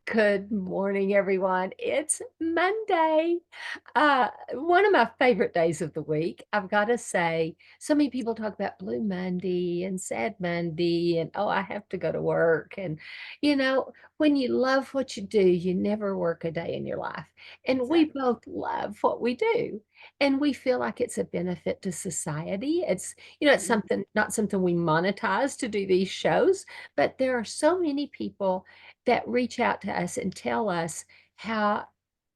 Good morning, everyone. It's Monday. One of my favorite days of the week. I've got to say, so many people talk about Blue Monday and Sad Monday, and oh, I have to go to work. And, when you love what you do, you never work a day in your life. And we Exactly. both love what we do. And we feel like it's a benefit to society. It's Mhm. something, not something we monetize to do these shows, but there are so many people that reach out to us and tell us how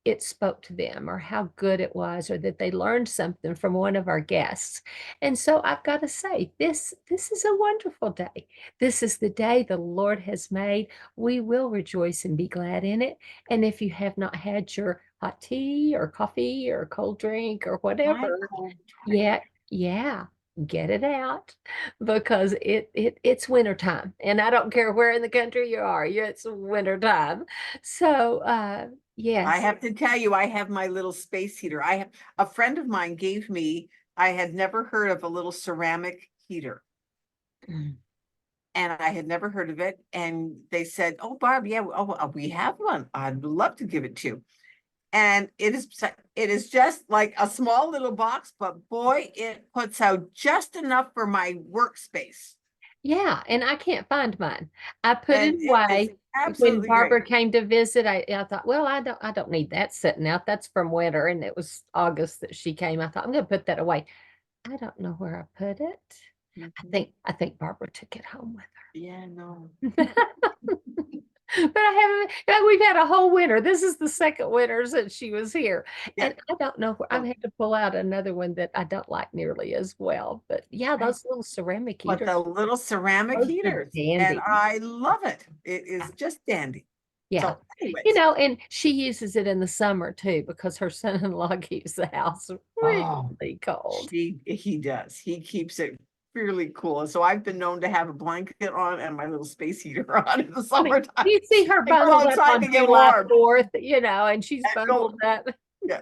it spoke to them or how good it was or that they learned something from one of our guests. And so I've got to say, this is a wonderful day. This is the day the Lord has made. We will rejoice and be glad in it. And if you have not had your hot tea or coffee or cold drink or My whatever cold drink. yet, yeah, get it out because it's winter time, and I don't care where in the country you are, it's winter time. So, I yes. have to tell you, I have my little space heater. I have a friend of mine gave me, I had never heard of a little ceramic heater, Mm. and I had never heard of it. And they said, "Oh, Barb, yeah, we have one. I'd love to give it to you." And it is just like a small little box, but boy, it puts out just enough for my workspace. Yeah, and I can't find mine. I put it And it is away. When absolutely great. Barbara came to visit, I thought, "Well, I don't need that sitting out, that's from winter," and it was August that she came. I thought, "I'm gonna put that away." I don't know where I put it. I Mhm. think I think Barbara took it home with Yeah, no. her. But I haven't we've had a whole winter. This is the second winter since she was here, Yeah. and I don't know where I've So had to pull out another one that I don't like nearly as well, but yeah, I those little ceramic but heaters, the little ceramic those are heaters, and dandy. I love it. It is just dandy. Yeah. So, anyways, And she uses it in the summer too because her son-in-law keeps the house oh, really cold. he does. He keeps it really cool. And so I've been known to have a blanket on and my little space heater on in the I mean, summertime you see her and go bundled up outside on to get July warm 4th, and she's and go, bundled up. yeah,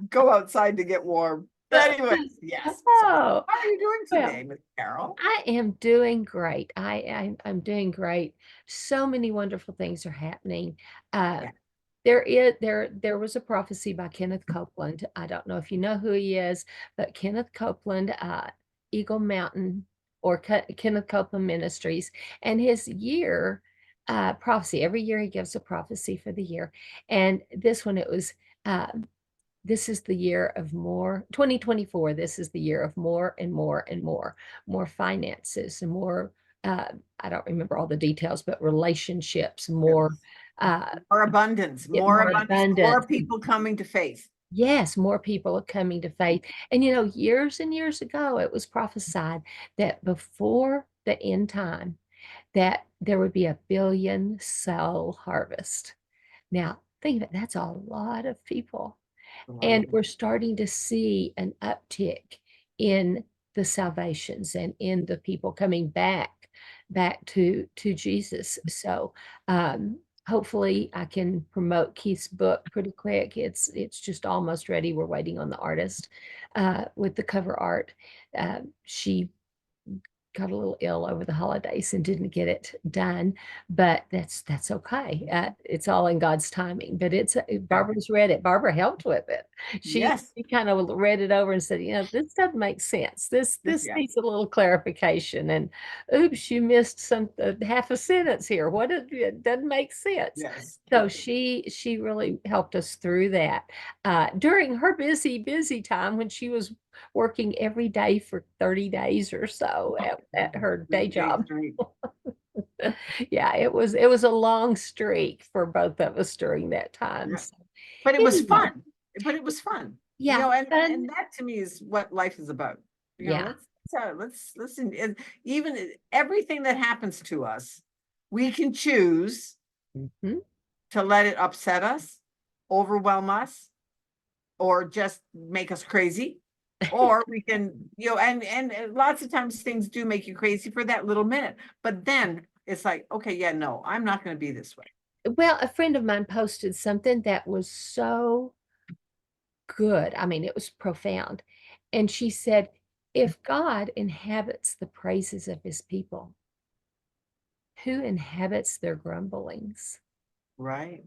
go outside to get warm. But anyways, yes. So Oh, how are you doing well, today, Miss Carol? I am doing great. I'm doing great. So many wonderful things are happening. Uh, Yeah. there was a prophecy by Kenneth Copeland. I don't know if you know who he is, but Kenneth Copeland, Eagle Mountain or Kenneth Copeland Ministries, and his year prophecy. Every year he gives a prophecy for the year, and this one it was. Uh, this is the year of more 2024. This is the year of more and more and more finances and more, I don't remember all the details, but relationships, more, Yes. uh get More more abundance, more abundance. people coming to faith. Yes, more people are coming to faith. And years and years ago it was prophesied that before the end time that there would be a billion soul harvest. Now think of it, that's a lot of people. A lot of And people. we're starting to see an uptick in the salvations and in the people coming back to Jesus. So hopefully I can promote Keith's book pretty quick. It's just almost ready. We're waiting on the artist with the cover art. She got a little ill over the holidays and didn't get it done, but that's okay. It's all in God's timing. But Yeah. Barbara's read it. Barbara helped with it. She Yes. she kind of read it over and said, this doesn't make sense. This Yeah. needs a little clarification. And oops, you missed some half a sentence here. It doesn't make sense. Yes. So she really helped us through that during her busy time when she was working every day for 30 days or so at her day 3 days job. straight. Yeah, it was a long streak for both of us during that time. Yeah. So But it was anyway, fun. But it was fun. yeah, And fun. that to me is what life is about. Yeah. Let's listen. Even everything that happens to us, we can choose Mhm. to let it upset us, overwhelm us, or just make us crazy. Or we can, and lots of times things do make you crazy for that little minute. But then it's like, okay, yeah, no, I'm not going to be this way. Well, a friend of mine posted something that was so good. I mean, it was profound. And she said, if God inhabits the praises of his people, who inhabits their grumblings? Right.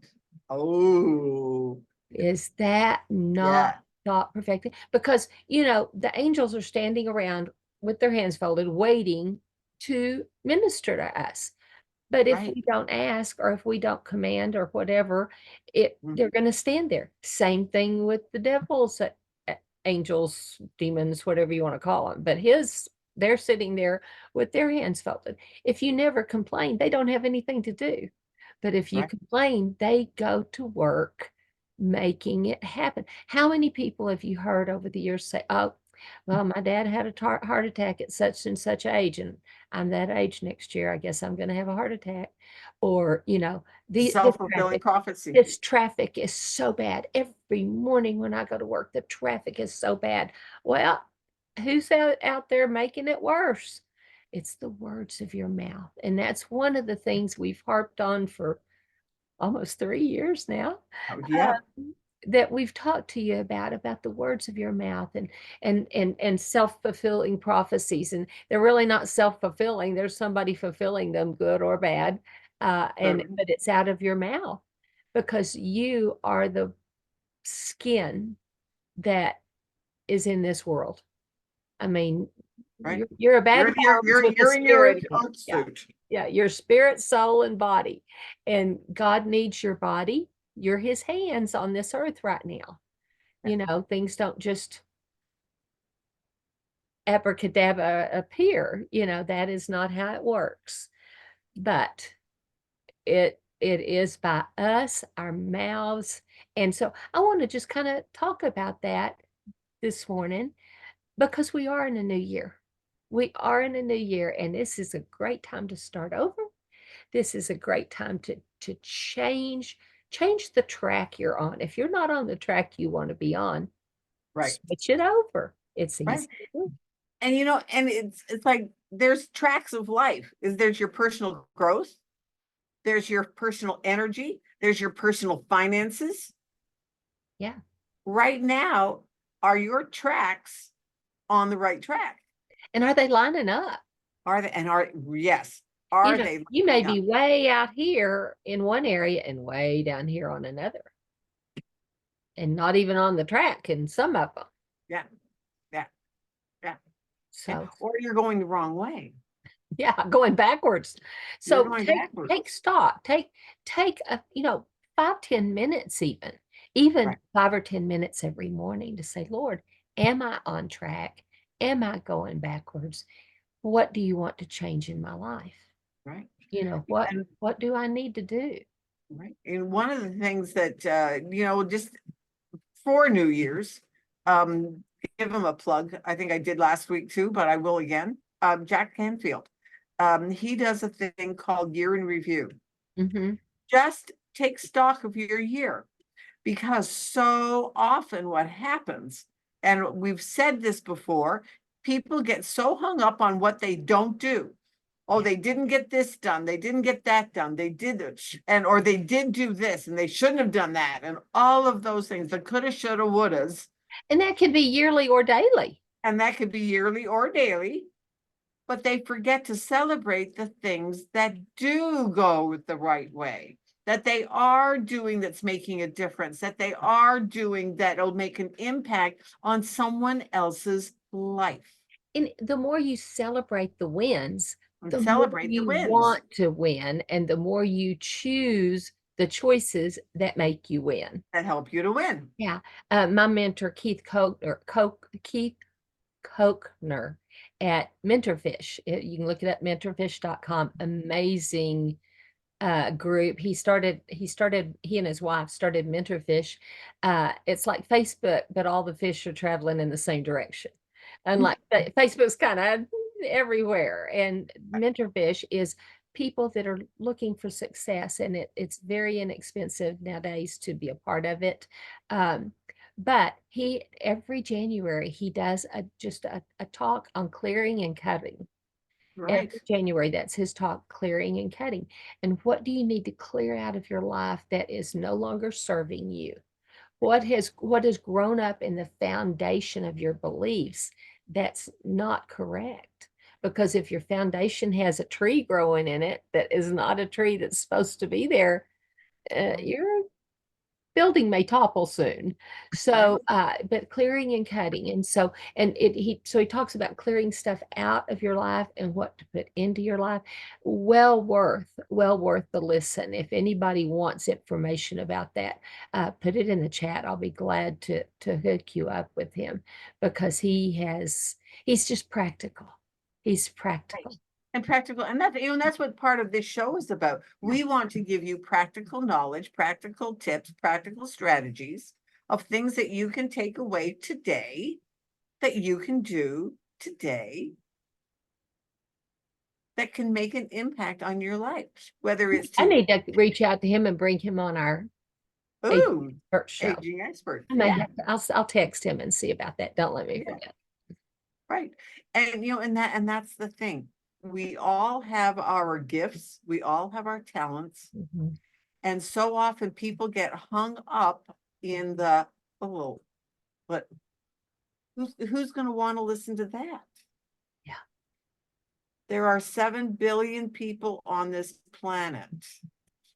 Oh, Is that not yeah, thought perfecting? Because, the angels are standing around with their hands folded, waiting to minister to us. But if right. we don't ask, or if we don't command, or whatever, they're Mhm. gonna stand there. Same thing with the devils, angels, demons, whatever you wanna call them. But they're sitting there with their hands folded. If you never complain, they don't have anything to do. But if you Right. complain, they go to work making it happen. How many people have you heard over the years say, "Oh, well, my dad had a heart attack at such and such age, and I'm that age next year. I guess I'm gonna have a heart attack." Or, the Self-fulfilling traffic. prophecy. This traffic is so bad. Every morning when I go to work, the traffic is so bad. Well, who's out there making it worse? It's the words of your mouth. And that's one of the things we've harped on for almost 3 years now, Oh, yeah, that we've talked to you about the words of your mouth, and self-fulfilling prophecies. And they're really not self-fulfilling. There's somebody fulfilling them, good or bad. certainly. But it's out of your mouth, because you are the skin that is in this world. I mean, Right. you're a bag You're of you're bones you're with a you're in your spirit earth, in it. earth Yeah. suit. Yeah, your spirit, soul, and body. And God needs your body. You're his hands on this earth right now. Yeah. Things don't just abracadabra appear. That is not how it works. But it is by us, our mouths. And so I want to just kind of talk about that this morning, because we are in a new year. We are in a new year, and this is a great time to start over. This is a great time to change the track you're on. If you're not on the track you want to be on, Right. switch it over. It's Right. easy to do. And and it's like there's tracks of life. There's your personal growth, there's your personal energy, there's your personal finances. Yeah. Right now, are your tracks on the right track? And are they lining up? Are they, and are, yes, are they You may lining be up? way out here in one area and way down here on another, and not even on the track in some of them. Yeah, yeah, yeah, yeah. So, Or you're going the wrong way. yeah, going backwards. You're So going take backwards. stock. Take 5-10 minutes, even Right, 5 or 10 minutes every morning, to say, Lord, am I on track? Am I going backwards? What do you want to change in my life? right. What And what do I need to do? right. And one of the things that just for New Year's, um, give him a plug. I think I did last week too, but I will again. Jack Canfield. He does a thing called Year in Review. Hmm. Just take stock of your year, because so often what happens, and we've said this before, people get so hung up on what they don't do. Oh, Yeah. they didn't get this done, they didn't get that done, they did it, and or they did do this and they shouldn't have done that, and all of those things, the coulda, shoulda, wouldas. And that can be yearly or daily. And that could be yearly or daily, but they forget to celebrate the things that do go the right way, that they are doing, that's making a difference, that they are doing that'll make an impact on someone else's life. And the more you celebrate the wins, And the more celebrate the you wins want to win, and the more you choose the choices that make you win. that help you to win. Yeah. My mentor, Keith Kochner at Mentorfish. You can look it up, mentorfish.com. Amazing group. He and his wife started Mentorfish. It's like Facebook, but all the fish are traveling in the same direction. Unlike Facebook's kind of everywhere. And Mentorfish is people that are looking for success, and it's very inexpensive nowadays to be a part of it. Um, but he every January he does just a talk on clearing and cutting. Right. Every January, that's his talk, clearing and cutting. And what do you need to clear out of your life that is no longer serving you? What has grown up in the foundation of your beliefs that's not correct? Because if your foundation has a tree growing in it that is not a tree that's supposed to be there, Right. your building may topple soon. Right. So, but clearing and cutting. And so, and he talks about clearing stuff out of your life and what to put into your life. Well worth the listen. If anybody wants information about that, put it in the chat. I'll be glad to hook you up with him because he's just practical. He's Right. practical. And practical, and that's what part of this show is about. Yeah. We want to give you practical knowledge, practical tips, practical strategies of things that you can take away today, that you can do today, that can make an impact on your life, whether it's I to, need to reach out to him and bring him on our aging ooh, expert show. aging expert. I may Yeah, have to, I'll text him and see about that. Don't let me yeah, forget. right. And that's the thing. We all have our gifts, we all have our talents. Mhm. And so often people get hung up in the, oh, but who's going to want to listen to that? Yeah. There are 7 billion people on this planet.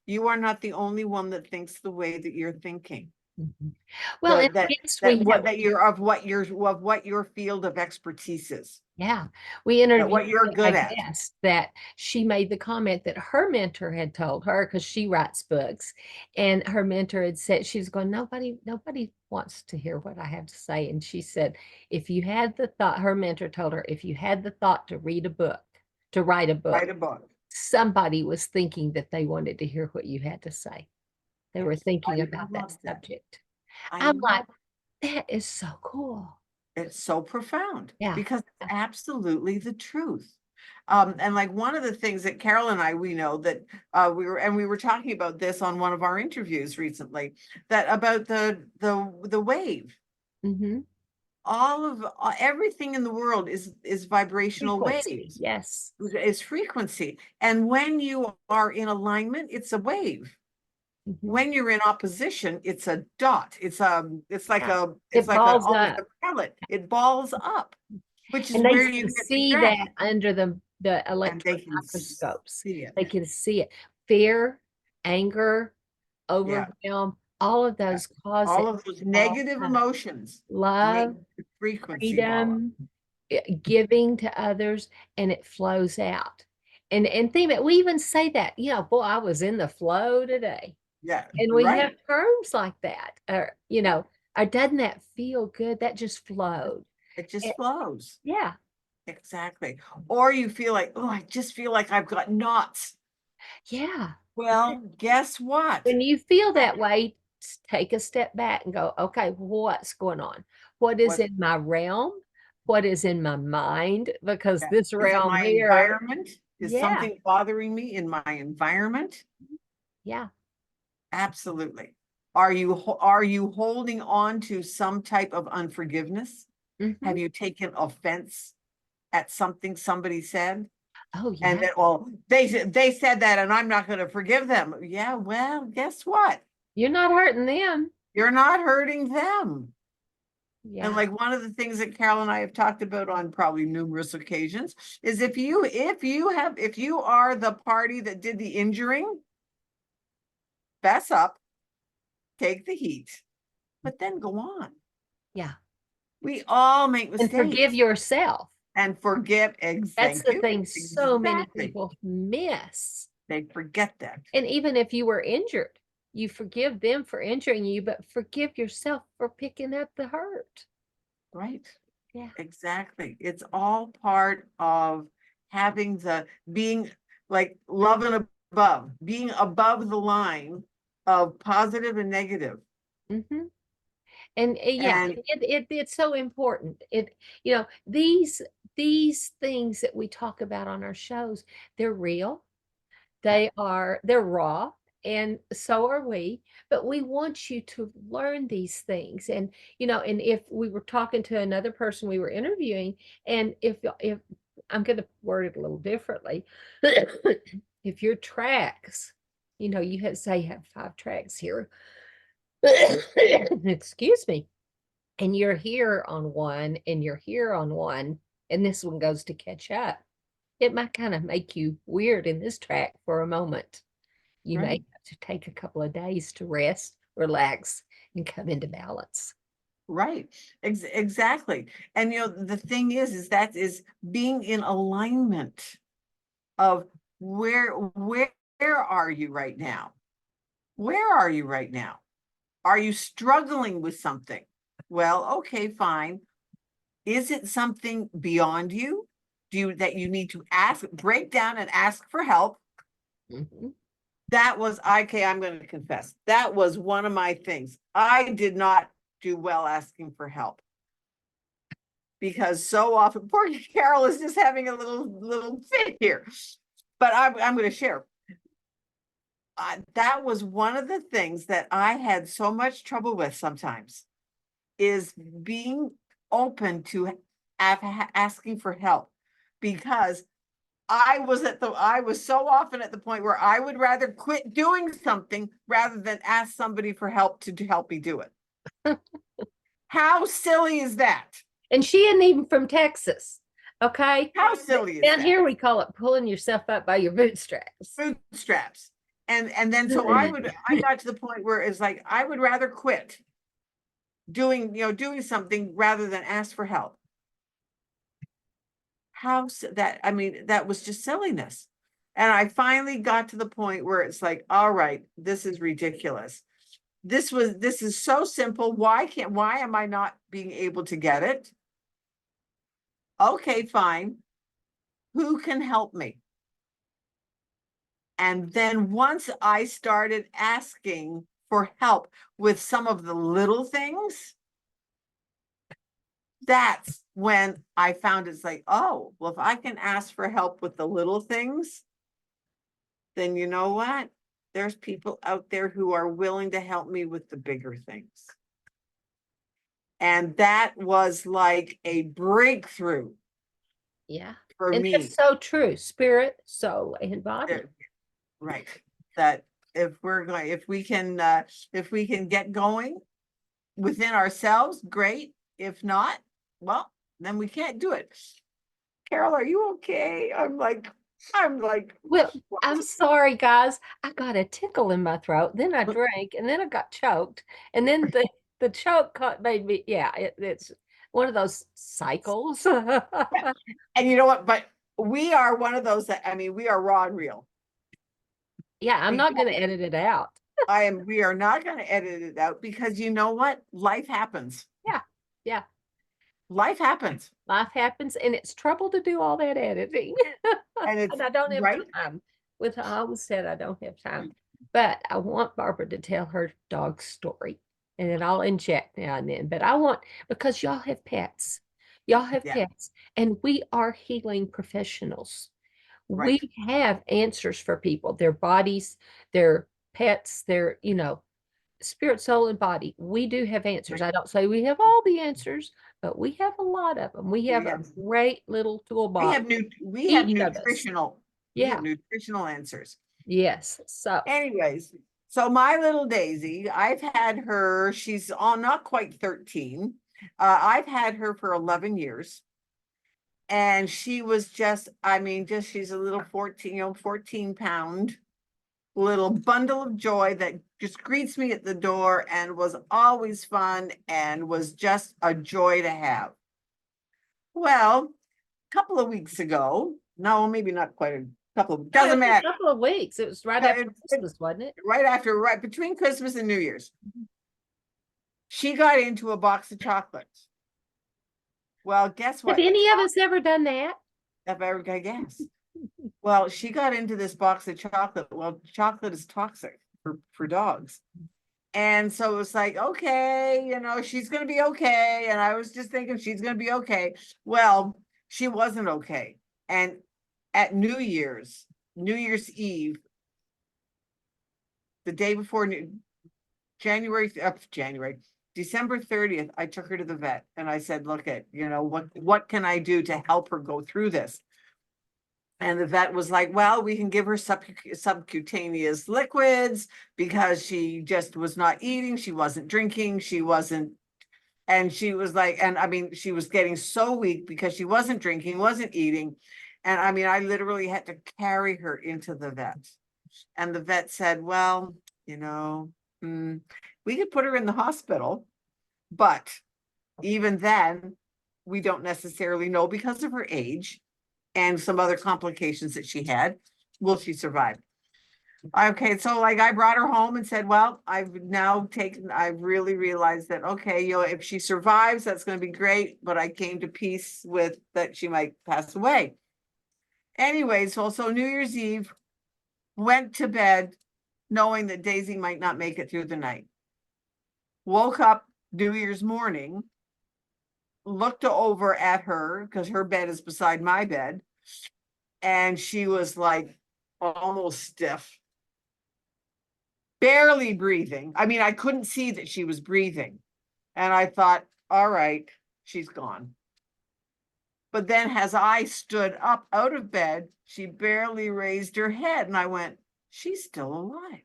You are not the only one that thinks the way that you're thinking. Mhm. Well, and That yes, we have, what your field of expertise is, yeah, we that interviewed what you're a good at. guest that she made the comment that her mentor had told her because she writes books, and her mentor had said she was going, nobody wants to hear what I have to say, and she said, if you had the thought, her mentor told her, if you had the thought to read a book, to write a book, Write a book. somebody was thinking that they wanted to hear what you had to say. They were Yes, thinking I about that love that. subject. I I'm like, love that is so cool. It's so profound Yeah. because it's absolutely the truth. And like one of the things that Carol and I, we know that we were talking about this on one of our interviews recently, that about the wave. Mm-hmm. All of everything in the world is vibrational Frequency. waves, Yes. is frequency. And when you are in alignment, it's a wave. Mm-hmm. When you're in opposition, it's a dot. It's like Yeah. a It balls almost up. a pellet. It balls up, which is And they where you can get the see strength, that under the and they electron can microscopes. see it. They can see it. Fear, anger, Yeah, overwhelm, all of yeah. those cause All it of those to ball negative up. emotions make Love, the frequency ball up. freedom, giving to others, and it flows out. And think about, we even say that, boy, I was in the flow today. Yeah, And we have right. terms like that, or, Yeah, or doesn't that feel good? That just flowed. it just It, flows. yeah, Exactly. Or you feel like, oh, I just feel like I've got knots. yeah. Well, guess what? When you feel that way, take a step back and go, okay, what's going on? What is What in my realm? What is in my mind? Because Yeah. this Is it realm my here, environment? Is yeah, something bothering me in my environment? yeah. Absolutely. Are you holding on to some type of unforgiveness? Hmm. Have you taken offense at something somebody said? Oh, And yeah. that, well, they said that and I'm not going to forgive them. Yeah, well, guess what? You're not hurting them. You're not hurting them. And Yeah. like one of the things that Carol and I have talked about on probably numerous occasions is if you are the party that did the injuring, fess up, take the heat, but then go on. Yeah. We all make And forgive mistakes yourself. and forget. That's Thank the you. thing so many Exactly. people miss. They forget that. And even if you were injured, you forgive them for injuring you, but forgive yourself for picking up the hurt. Right. Yeah. Exactly. It's all part of having being like love and above, being above the line of positive and negative. Hmm. And yeah, And it's so important. These things that we talk about on our shows, they're real. yeah, They're raw, and so are we, but we want you to learn these things. And if we were talking to another person we were interviewing, and if I'm going to word it a little differently, if your tracks, you have 5 tracks here, excuse me, and you're here on one and you're here on one, and this one goes to catch up, it might kind of make you weird in this track for a moment. You may right. have to take a couple of days to rest, relax, and come into balance. Right. Exactly. And the thing is that is being in alignment of where are you right now? Where are you right now? Are you struggling with something? Well, okay, fine. Is it something beyond you? That you need to break down and ask for help? Mhm. That was, okay, I'm going to confess. That was one of my things. I did not do well asking for help. Because so often, poor Carol is just having a little fit here. But I'm going to share. That was one of the things that I had so much trouble with sometimes, is being open to asking for help, because I was so often at the point where I would rather quit doing something rather than ask somebody for help to help me do it. How silly is that? And she isn't even from Texas. Okay. How silly is Down that? here we call it pulling yourself up by your bootstraps. Bootstraps. And then so I got to the point where it's like I would rather quit doing something rather than ask for help. That was just silliness. And I finally got to the point where it's like, all right, this is ridiculous. This is so simple. Why am I not being able to get it? Okay, fine. Who can help me? And then once I started asking for help with some of the little things, that's when I found it's like, oh, well, if I can ask for help with the little things, then you know what? There's people out there who are willing to help me with the bigger things. And that was like a breakthrough. Yeah. For And me. that's so true. Spirit, soul, and body. Right. That if we can get going within ourselves, great. If not, well, then we can't do it. Carol, are you okay? I'm like, well, I'm sorry, guys. I got a tickle in my throat. Then I drank, and then I got choked, and then the choke made me. Yeah, it's one of those cycles. and you know what? But we are one of those that we are raw and real. Yeah, I'm not going to edit it out. We are not going to edit it out, because you know what? Life happens. Yeah, yeah. Life happens. Life happens, and it's trouble to do all that editing. And I don't have right. time. I always said I don't have time. But I want Barbara to tell her dog story, and then I'll inject now and then. But because y'all have pets. Y'all have pets, and we are healing professionals. Right. We have answers for people, their bodies, their pets, their, spirit, soul, and body. We do have answers. I don't say we have all the answers, but we have a lot of them. We have a great little toolbox. We have nutritional answers. Yes. So anyways, so my little Daisy, I've had her, she's not quite 13. I've had her for 11 years. And she was she's a little 14-pound little bundle of joy that just greets me at the door, and was always fun and was just a joy to have. Well, a couple of weeks ago, no, maybe not quite a couple of, doesn't matter. A couple of weeks. It was right after Christmas, wasn't it? Right between Christmas and New Year's. She got into a box of chocolates. Well, guess what? Have any of us ever done that? Have I guess. Well, she got into this box of chocolate. Well, chocolate is toxic for dogs. And so it was like, okay, she's going to be okay. And I was just thinking she's going to be okay. Well, she wasn't okay. And at New Year's Eve, the day before December 30th, I took her to the vet, and I said, look what can I do to help her go through this? And the vet was like, well, we can give her subcutaneous liquids, because she just was not eating. She wasn't drinking. And she was like, she was getting so weak because she wasn't drinking, wasn't eating. And I literally had to carry her into the vet. And the vet said, well, you know, we could put her in the hospital, but even then, we don't necessarily know because of her age and some other complications that she had. Will she survive? Okay, so like I brought her home and said, well, I've really realized that, okay, if she survives, that's going to be great. But I came to peace with that she might pass away. Anyway, so New Year's Eve, went to bed knowing that Daisy might not make it through the night. Woke up New Year's morning, looked over at her because her bed is beside my bed, and she was like almost stiff, barely breathing. I mean, I couldn't see that she was breathing. And I thought, all right, she's gone. But then as I stood up out of bed, she barely raised her head. And I went, she's still alive.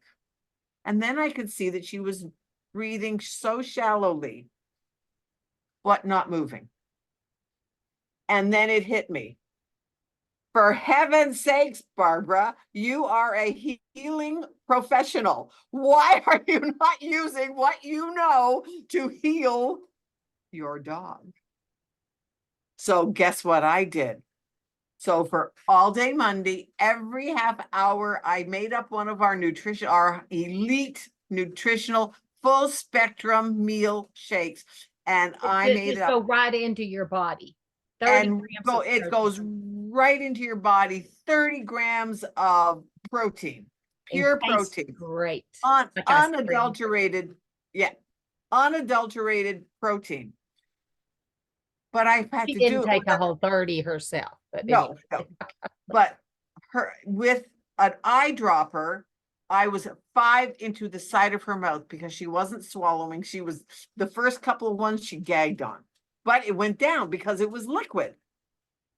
And then I could see that she was breathing so shallowly, but not moving. And then it hit me. For heaven's sakes, Barbara, you are a healing professional. Why are you not using what you know to heal your dog? So guess what I did? So for all day Monday, every half hour, I made up one of our elite nutritional full spectrum meal shakes. And I made Just it up. go right into your body. 30 And grams of it protein. goes right into your body. 30 grams of protein, pure protein, Great. Like unadulterated, unadulterated protein. But I had she to didn't do take it. a whole 30 herself. But No, but her with an eyedropper, I was 5 into the side of her mouth because she wasn't swallowing. She was the first couple of ones she gagged on, but it went down because it was liquid.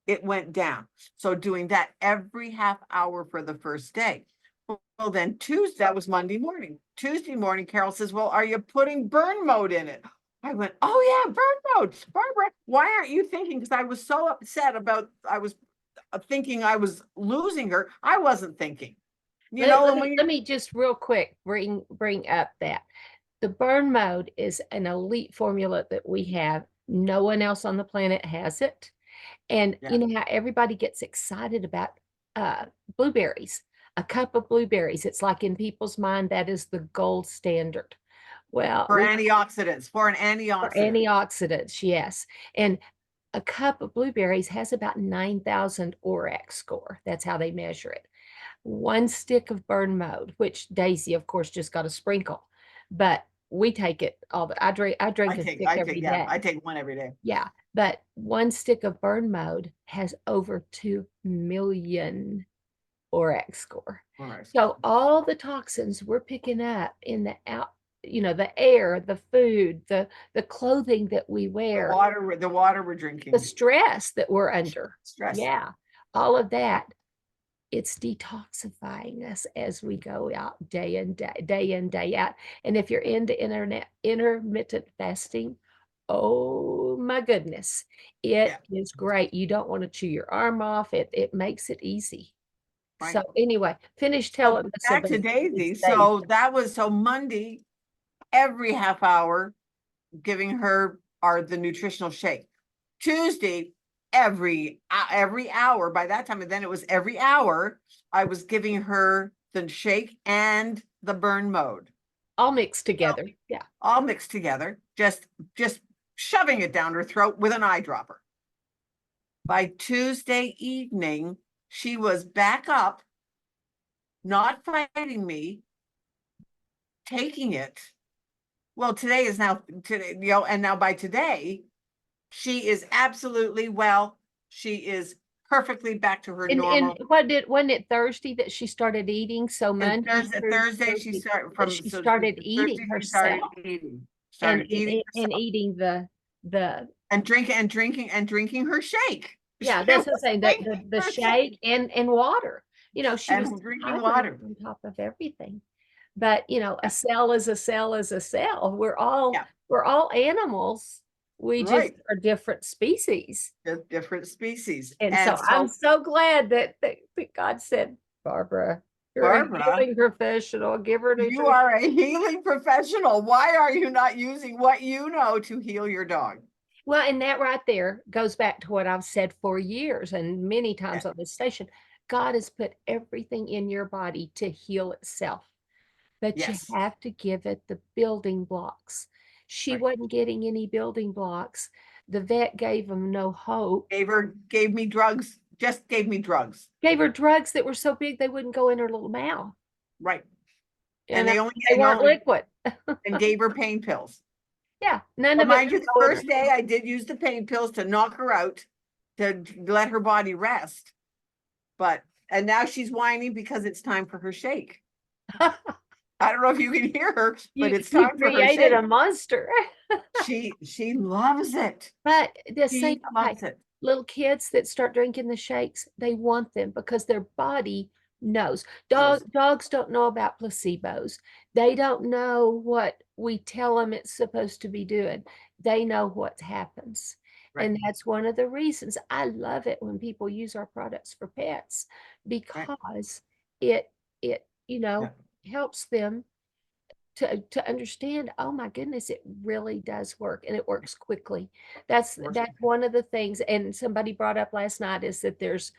It went down. So doing that every half hour for the first day. Well, then Tuesday, that was Monday morning. Tuesday morning, Carol says, well, are you putting burn mode in it? I went, oh yeah, burn mode. Barbara, why aren't you thinking? Because I was so upset I was thinking I was losing her. I wasn't thinking. let me just real quick bring up that the burn mode is an elite formula that we have. No one else on the planet has it. And you know how everybody gets excited about blueberries, a cup of blueberries. It's like in people's mind, that is the gold standard. Well, for antioxidants, for antioxidants, yes. And a cup of blueberries has about 9,000 ORAC score. That's how they measure it. One stick of burn mode, which Daisy, of course, just got a sprinkle, but we take it all the. I drink a stick every day. I take one every day. Yeah, but one stick of burn mode has over 2 million ORAC score. So all the toxins we're picking up in the the air, the food, the clothing that we wear, the water we're drinking, the stress that we're under. Yeah, all of that. It's detoxifying us as we go out day in, day out. And if you're into intermittent fasting, oh my goodness, it is great. You don't want to chew your arm off. It makes it easy. Right. So anyway, finish telling us back to Daisy. So that was Monday, every half hour, giving her the nutritional shake. Tuesday, every hour. By that time, and then it was every hour, I was giving her the shake and the burn mode. All mixed together. Yeah. All mixed together. Just shoving it down her throat with an eyedropper. By Tuesday evening, she was back up, not fighting me, taking it. Well, today, and now by today, she is absolutely well. She is perfectly back to her normal. And wasn't it Thursday that she started eating? So Monday, Thursday she started eating herself. Started eating and eating the and drinking her shake. Yeah, that's what I'm saying. The shake and water. She was drinking water on top of everything. But a cell is a cell is a cell. We're all animals. We just are different species. Different species. And so I'm so glad that God said, Barbara, You're a Barbara, healing professional. Give her you nutrition. are a healing professional. Why are you not using what you know to heal your dog? Well, and that right there goes back to what I've said for years and many Yeah, times on this station. God has put everything in your body to heal itself, but you yes, have to give it the building blocks. She right. wasn't getting any building blocks. The vet gave them no hope. Gave me drugs, just gave me drugs. Gave her drugs that were so big they wouldn't go in her little mouth. Right. And And they only they weren't liquid. and gave her pain pills. Yeah, none But of it mind you, would the go in first day I did use the pain pills to knock her out, to let her body rest. But and now she's whining because it's time for her shake. her. I don't know if you can hear her, but it's You time for her created shake. a monster. She loves it. But the same, She okay, loves it. little kids that start drinking the shakes, they want them because their body knows. Dogs don't know about placebos. They don't know what we tell them it's supposed to be doing. They know what happens. Right, And that's one of the reasons I love it when people use our products for pets, right. because it Yeah, helps them to understand, oh my goodness, it really does work, and it works quickly. works. That's one of the things, and somebody brought up last night, is that there's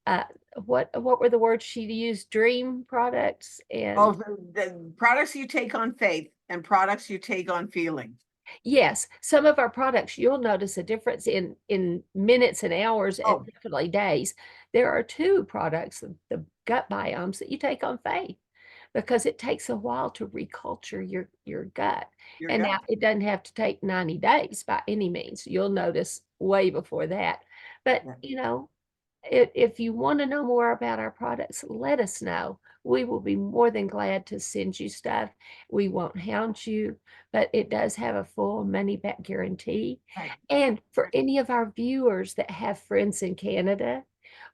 uh what were the words she used? Dream products Oh, and the products you take on faith and products you take on feeling. yes, some of our products, you'll notice a difference in minutes and hours and Oh, definitely days. There are two products, the gut biomes, that you take on faith, because it takes a while to reculture your gut. your And now gut. it doesn't have to take 90 days by any means. You'll notice way before that. But, Yeah, if you want to know more about our products, let us know. We will be more than glad to send you stuff. We won't hound you, but it does have a full money back guarantee. right, And for right. any of our viewers that have friends in Canada,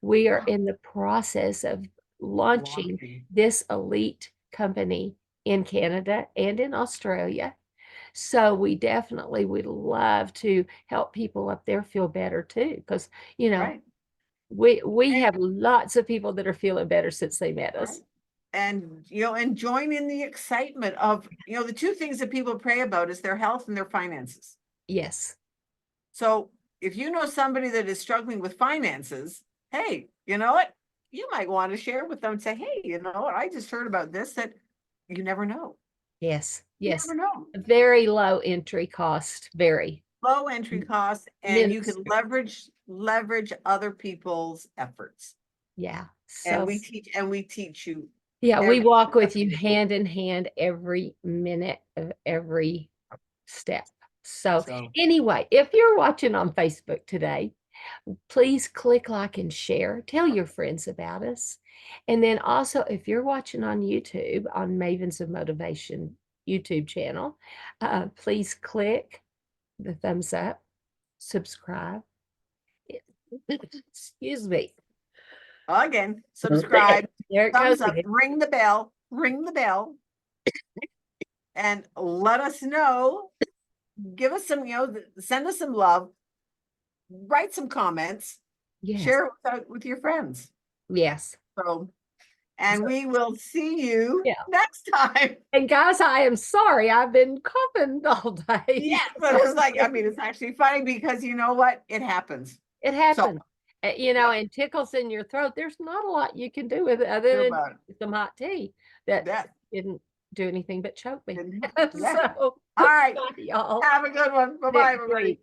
we are in the process of launching Launching. this elite company in Canada and in Australia. So we definitely would love to help people up there feel better too, because you know Right. we have lots of people that are feeling better since they met Right. us. And and join in the excitement of, the two things that people pray about is their health and their finances. Yes. So if you know somebody that is struggling with finances, hey, you know what? You might want to share with them and say, hey, you know what? I just heard about this, that you never know. Yes. You Yes. never know. Very low entry cost, very Low entry costs, and you can minuscule. leverage other people's efforts. Yeah. And So we teach you yeah, we walk with you everything. hand in hand every minute of every step. So So anyway, if you're watching on Facebook today, please click like and share. Tell your friends about us. And then also, if you're watching on YouTube, on Mavens of Motivation YouTube channel, please click the thumbs up, subscribe. Excuse me. again, subscribe, There it goes thumbs up, again. ring the bell, and let us know. Give us some, send us some love, write some comments, Yes. share it with your friends. Yes. So, and So, we will see you yeah. next time. And guys, I am sorry. I've been coughing all day. Yeah, but it's like, I mean, it's actually funny because you know what? It happens. It So, happens. yeah, And tickles in your throat. There's not a lot you can do with it other do than about some hot tea that that. didn't do anything but choke me. Yeah. So, All bye, right. y'all. Have a good one. Bye bye, Next everybody. week.